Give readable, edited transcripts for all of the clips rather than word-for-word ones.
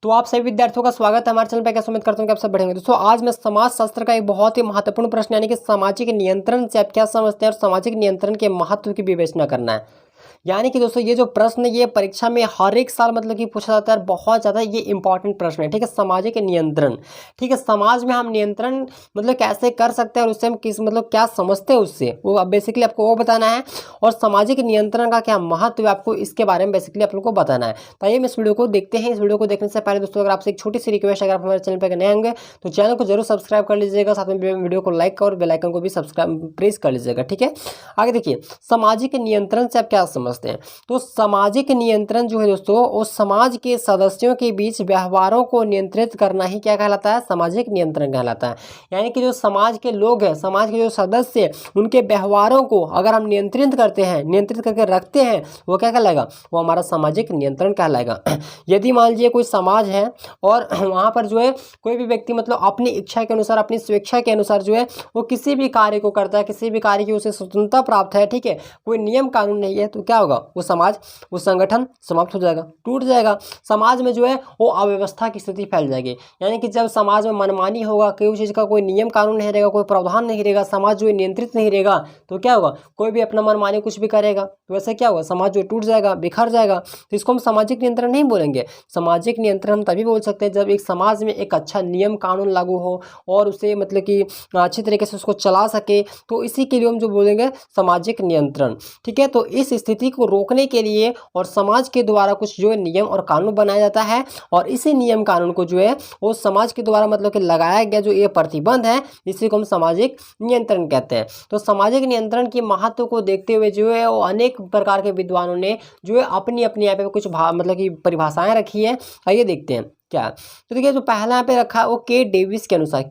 तो आप सभी विद्यार्थियों का स्वागत है हमारे चैनल पर। कैसे उम्मीद करता हूँ कि आप सब बढ़ेंगे। दोस्तों आज मैं समाज शास्त्र का एक बहुत ही महत्वपूर्ण प्रश्न यानी कि सामाजिक नियंत्रण से आप क्या समझते हैं और सामाजिक नियंत्रण के महत्व की विवेचना करना है। यानी कि दोस्तों ये जो प्रश्न ये परीक्षा में हर एक साल मतलब कि पूछा जाता है, बहुत ज़्यादा ये इंपॉर्टेंट प्रश्न है। ठीक है, सामाजिक नियंत्रण। ठीक है, समाज में हम नियंत्रण मतलब कैसे कर सकते हैं और उससे हम किस मतलब क्या समझते हैं उससे, वो अब बेसिकली आपको वो बताना है। और सामाजिक नियंत्रण का क्या महत्व है आपको इसके बारे में बेसिकली आप लोग को बताना है। तो आइए इस वीडियो को देखते हैं। इस वीडियो को देखने से पहले दोस्तों अगर आपसे एक छोटी सी रिक्वेस्ट है, अगर आप हमारे चैनल पर नए होंगे तो चैनल को जरूर सब्सक्राइब कर लीजिएगा, साथ में वीडियो को लाइक और बेल आइकन को भी सब्सक्राइब प्रेस कर लीजिएगा। ठीक है, आगे देखिए सामाजिक नियंत्रण से आप क्या समझते हैं। तो सामाजिक नियंत्रण जो है दोस्तों वो समाज के सदस्यों के बीच व्यवहारों को नियंत्रित करना ही क्या कहलाता है, सामाजिक नियंत्रण कहलाता है। यानी कि जो समाज के लोग हैं, समाज के जो सदस्य हैं, उनके व्यवहारों को अगर हम नियंत्रित करते हैं, नियंत्रित करके रखते हैं, वो क्या कहलाएगा, वो हमारा सामाजिक नियंत्रण कहलाएगा। यदि मान लीजिए कोई समाज है और वहाँ पर जो है कोई भी व्यक्ति मतलब अपनी इच्छा के अनुसार, अपनी स्वेच्छा के अनुसार जो है वो किसी भी कार्य को करता है, किसी भी कार्य की उसे स्वतंत्रता प्राप्त है, ठीक है, कोई नियम कानून नहीं है, तो क्या होगा, वो समाज, वो संगठन समाप्त हो जाएगा, टूट जाएगा। समाज में जो है वो अव्यवस्था की स्थिति फैल जाएगी। यानी कि जब समाज में मनमानी होगा, कोई चीज़ का कोई नियम कानून नहीं रहेगा, कोई प्रावधान नहीं रहेगा, समाज जो है नियंत्रित नहीं रहेगा, तो क्या होगा, कोई भी अपना मनमानी कुछ भी करेगा, तो वैसे क्या होगा, समाज जो टूट जाएगा, बिखर जाएगा। तो इसको हम सामाजिक नियंत्रण नहीं बोलेंगे। सामाजिक नियंत्रण हम तभी बोल सकते हैं जब एक समाज में एक अच्छा नियम कानून लागू हो और उसे मतलब कि अच्छी तरीके से उसको चला सके, तो इसी के लिए हम जो बोलेंगे सामाजिक नियंत्रण। ठीक है, तो इस स्थिति को रोकने के लिए और समाज के द्वारा कुछ जो है नियम और कानून बनाया जाता है, और इसी नियम कानून को जो है वो समाज के द्वारा मतलब कि लगाया गया जो ये प्रतिबंध है, इसी को हम सामाजिक नियंत्रण कहते हैं। तो सामाजिक नियंत्रण के महत्व को देखते हुए जो है वो अनेक प्रकार के विद्वानों ने जो है अपनी अपनी यहाँ पे कुछ मतलब कि परिभाषाएं रखी है। आइए देखते हैं क्या है। तो देखिए जो पहला यहाँ पे रखा है वो के डेविस के अनुसार,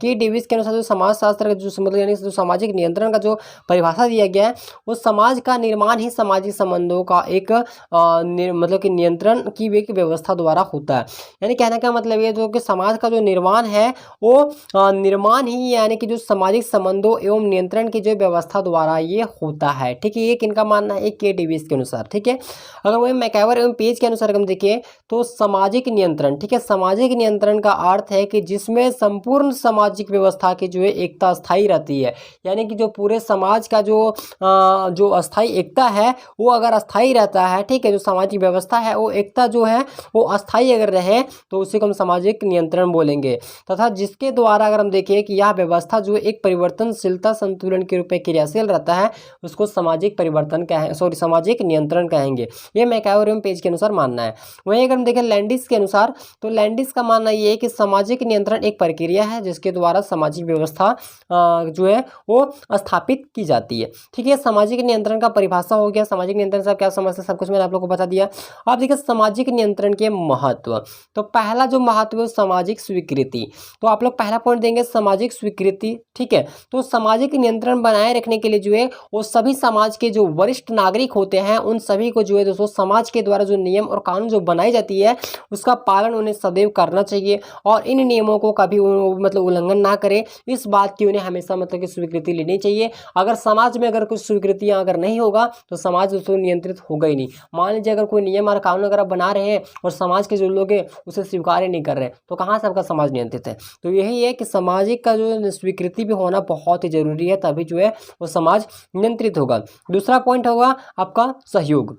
जो समाजशास्त्र का जो मतलब यानी जो सामाजिक नियंत्रण का जो परिभाषा दिया गया है, वो समाज का निर्माण ही सामाजिक संबंधों का एक मतलब कि नियंत्रण की एक व्यवस्था द्वारा होता है। यानी कहने का मतलब ये जो कि समाज का जो निर्माण है वो निर्माण ही यानी कि जो सामाजिक संबंधों एवं नियंत्रण की जो व्यवस्था द्वारा ये होता है। ठीक है, ये किनका मानना है, एक के डेविस के अनुसार। ठीक है, अगर वही मैकआवर एवं पेज के अनुसार हम देखें तो सामाजिक नियंत्रण, ठीक है, सामाजिक नियंत्रण का अर्थ है कि जिसमें संपूर्ण सामाजिक व्यवस्था की जो है एकता स्थायी रहती है। यानी कि जो पूरे समाज का जो अस्थायी एकता है वो अगर अस्थायी रहता है, ठीक है, जो सामाजिक व्यवस्था है वो एकता जो है वो अस्थायी अगर रहे तो उसी को हम सामाजिक नियंत्रण बोलेंगे। तथा जिसके द्वारा अगर हम देखें कि यह व्यवस्था जो एक परिवर्तनशीलता संतुलन के रूप में क्रियाशील रहता है, उसको सामाजिक परिवर्तन कहें, सामाजिक नियंत्रण कहेंगे। ये मैकआवर एवं पेज के अनुसार मानना है। वहीं अगर हम देखें लैंडिस के अनुसार, तो लैंडिस का मानना ये है कि सामाजिक नियंत्रण एक प्रक्रिया है जिसके द्वारा सामाजिक व्यवस्था जो है वो स्थापित की जाती है। ठीक है, सामाजिक नियंत्रण का परिभाषा हो गया। सामाजिक नियंत्रण से आप क्या समझते हैं सब कुछ मैंने आप लोग को बता दिया। आप देखिए सामाजिक नियंत्रण के महत्व, तो पहला जो महत्व है सामाजिक स्वीकृति। तो आप लोग पहला पॉइंट देंगे सामाजिक स्वीकृति। ठीक है, तो सामाजिक नियंत्रण बनाए रखने के लिए जो है वो सभी समाज के जो वरिष्ठ नागरिक होते हैं उन सभी को जो है दोस्तों समाज के द्वारा जो नियम और कानून जो बनाई जाती है उसका पालन उन्हें सदैव करना चाहिए, और इन नियमों को कभी मतलब उल्लंघन ना करें, इस बात की उन्हें हमेशा मतलब कि स्वीकृति लेनी चाहिए। अगर समाज में अगर कुछ स्वीकृतियां अगर नहीं होगा तो समाज उसको नियंत्रित होगा ही नहीं। मान लीजिए अगर कोई नियम और कानून अगर आप बना रहे हैं और समाज के जो लोग हैं उसे स्वीकार ही नहीं कर रहे, तो कहाँ से आपका समाज नियंत्रित है। तो यही है कि सामाजिक का जो स्वीकृति भी होना बहुत ही जरूरी है, तभी जो है वो समाज नियंत्रित होगा। दूसरा पॉइंट होगा आपका सहयोग।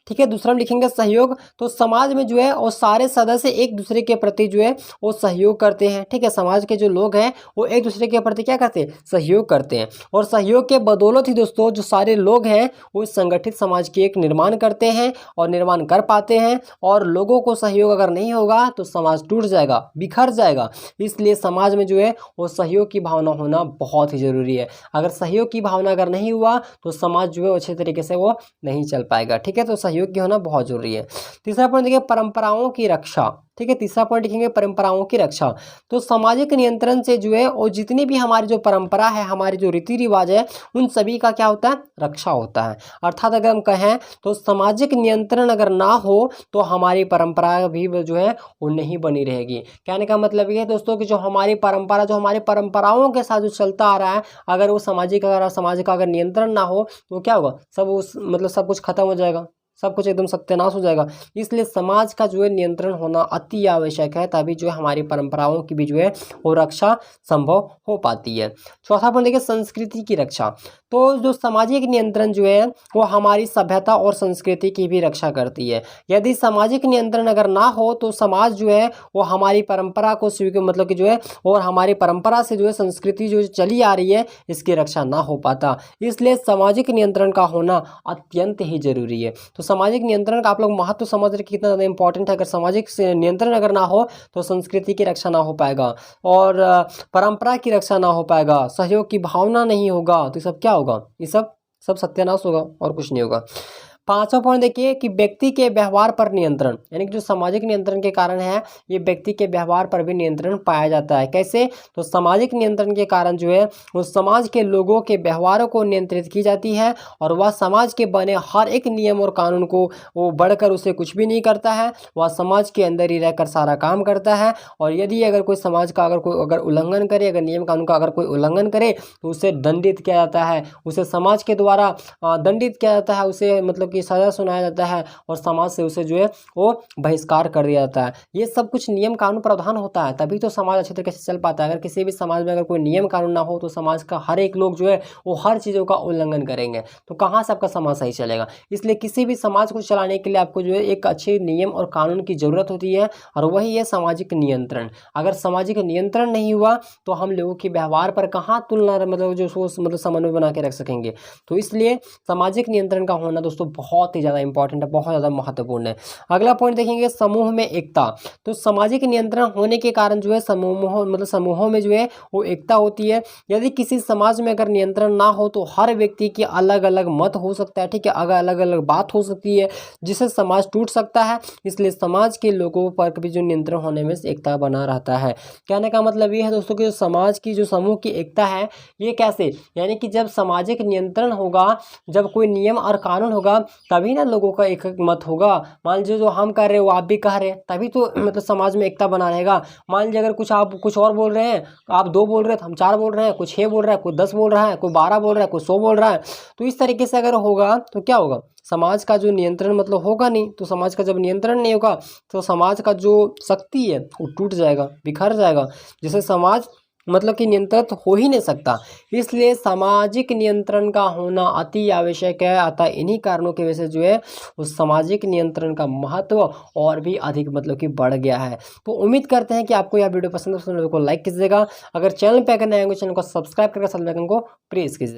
ठीक है, दूसरा हम लिखेंगे सहयोग। तो समाज में जो है वो सारे सदस्य एक दूसरे के प्रति जो है वो सहयोग करते हैं। ठीक है, समाज के जो लोग हैं वो एक दूसरे के प्रति क्या करते हैं, सहयोग करते हैं, और सहयोग के बदौलत ही दोस्तों जो सारे लोग हैं वो संगठित समाज की एक निर्माण करते हैं और निर्माण कर पाते हैं। और लोगों को सहयोग अगर नहीं होगा तो समाज टूट जाएगा, बिखर जाएगा। इसलिए समाज में जो है वो सहयोग की भावना होना बहुत ही जरूरी है। अगर सहयोग की भावना अगर नहीं हुआ तो समाज जो है अच्छे तरीके से वो नहीं चल पाएगा। ठीक है, तो सहयोग की होना बहुत जरूरी है। तीसरा पॉइंट देखिए परंपराओं की रक्षा। ठीक है, तीसरा पॉइंट लिखेंगे परंपराओं की रक्षा। तो सामाजिक नियंत्रण से जो है और जितनी भी हमारी जो परंपरा है, हमारी जो रीति रिवाज है, उन सभी का क्या होता है, रक्षा होता है। अर्थात अगर हम कहें तो सामाजिक नियंत्रण अगर ना हो तो हमारी परंपरा भी जो है वो नहीं बनी रहेगी। कहने का मतलब ये है दोस्तों कि जो हमारी परंपरा, जो हमारी परंपराओं के साथ जो चलता आ रहा है, अगर वो सामाजिक अगर समाज का अगर नियंत्रण ना हो तो क्या होगा, सब उस मतलब सब कुछ खत्म हो जाएगा, सब कुछ एकदम सत्यानाश हो जाएगा। इसलिए समाज का जो है नियंत्रण होना अति आवश्यक है, तभी जो है हमारी परंपराओं की भी जो है वो रक्षा संभव हो पाती है। चौथा पॉइंट देखिए, संस्कृति की रक्षा। तो जो सामाजिक नियंत्रण जो है वो हमारी सभ्यता और संस्कृति की भी रक्षा करती है। यदि सामाजिक नियंत्रण अगर ना हो तो समाज जो है वो हमारी परंपरा को मतलब कि जो है और हमारी परंपरा से जो है संस्कृति जो चली आ रही है इसकी रक्षा ना हो पाता। इसलिए सामाजिक नियंत्रण का होना अत्यंत ही जरूरी है। तो सामाजिक नियंत्रण का आप लोग महत्व समझ रहे कितना ज़्यादा इंपॉर्टेंट है। अगर सामाजिक नियंत्रण अगर ना हो तो संस्कृति की रक्षा ना हो पाएगा और परंपरा की रक्षा ना हो पाएगा, सहयोग की भावना नहीं होगा, तो सब क्या होगा, ये सब सत्यानाश होगा और कुछ नहीं होगा। पांचवा पॉइंट देखिए कि व्यक्ति के व्यवहार पर नियंत्रण, यानी कि जो सामाजिक नियंत्रण के कारण है ये व्यक्ति के व्यवहार पर भी नियंत्रण पाया जाता है। कैसे? तो सामाजिक नियंत्रण के कारण जो है वो समाज के लोगों के व्यवहारों को नियंत्रित की जाती है और वह समाज के बने हर एक नियम और कानून को वो बढ़कर उसे कुछ भी नहीं करता है, वह समाज के अंदर ही रहकर सारा काम करता है। और यदि अगर कोई समाज का अगर उल्लंघन करे, अगर नियम कानून का अगर कोई उल्लंघन करे तो उसे दंडित किया जाता है, उसे समाज के द्वारा दंडित किया जाता है, उसे मतलब कि सजा सुनाया जाता है और समाज से उसे जो है वो बहिष्कार कर दिया जाता है। ये सब कुछ नियम कानून प्रावधान होता है, तभी तो समाज अच्छे तरीके से चल पाता है। अगर किसी भी समाज में अगर कोई नियम कानून ना हो तो समाज का हर एक लोग जो है वो हर चीज़ों का उल्लंघन करेंगे, तो कहाँ से आपका समाज सही चलेगा। इसलिए किसी भी समाज को चलाने के लिए आपको जो है एक अच्छे नियम और कानून की जरूरत होती है और वही है सामाजिक नियंत्रण। अगर सामाजिक नियंत्रण नहीं हुआ तो हम लोगों के व्यवहार पर कहाँ तुलना मतलब जो सोच मतलब समन्वय बना के रख सकेंगे। तो इसलिए सामाजिक नियंत्रण का होना दोस्तों बहुत ही ज़्यादा इंपॉर्टेंट है, बहुत ज़्यादा महत्वपूर्ण है। अगला पॉइंट देखेंगे, समूह में एकता। तो सामाजिक नियंत्रण होने के कारण जो है समूहों में जो है वो एकता होती है। यदि किसी समाज में अगर नियंत्रण ना हो तो हर व्यक्ति की अलग अलग मत हो सकता है, ठीक है, अलग अलग बात हो सकती है जिससे समाज टूट सकता है। इसलिए समाज के लोगों पर भी जो नियंत्रण होने में एकता बना रहता है। कहने का मतलब ये है दोस्तों कि समाज की जो समूह की एकता है ये कैसे, यानी कि जब सामाजिक नियंत्रण होगा, जब कोई नियम और कानून होगा तभी ना लोगों का एक मत होगा। मान लीजिए जो हम कह रहे हैं वो आप भी कह रहे हैं, तभी तो मतलब समाज में एकता बना रहेगा। मान लीजिए अगर आप कुछ और बोल रहे हैं, आप 2 बोल रहे हैं तो हम 4 बोल रहे हैं, कोई 6 बोल रहा है, कोई 10 बोल रहा है, कोई 12 बोल रहा है, कोई 100 बोल रहा है, तो इस तरीके से अगर होगा तो क्या होगा, समाज का जो नियंत्रण मतलब होगा नहीं। तो समाज का जब नियंत्रण नहीं होगा तो समाज का जो शक्ति है वो टूट जाएगा, बिखर जाएगा, जिससे समाज मतलब कि नियंत्रित हो ही नहीं सकता। इसलिए सामाजिक नियंत्रण का होना अति आवश्यक है। अतः इन्हीं कारणों की वजह से जो है उस सामाजिक नियंत्रण का महत्व और भी अधिक मतलब कि बढ़ गया है। तो उम्मीद करते हैं कि आपको यह वीडियो पसंद है तो वीडियो को लाइक कीजिएगा। अगर चैनल पे अगर नए होंगे चैनल को सब्सक्राइब करके साथ बेल आइकन को प्रेस कीजिए।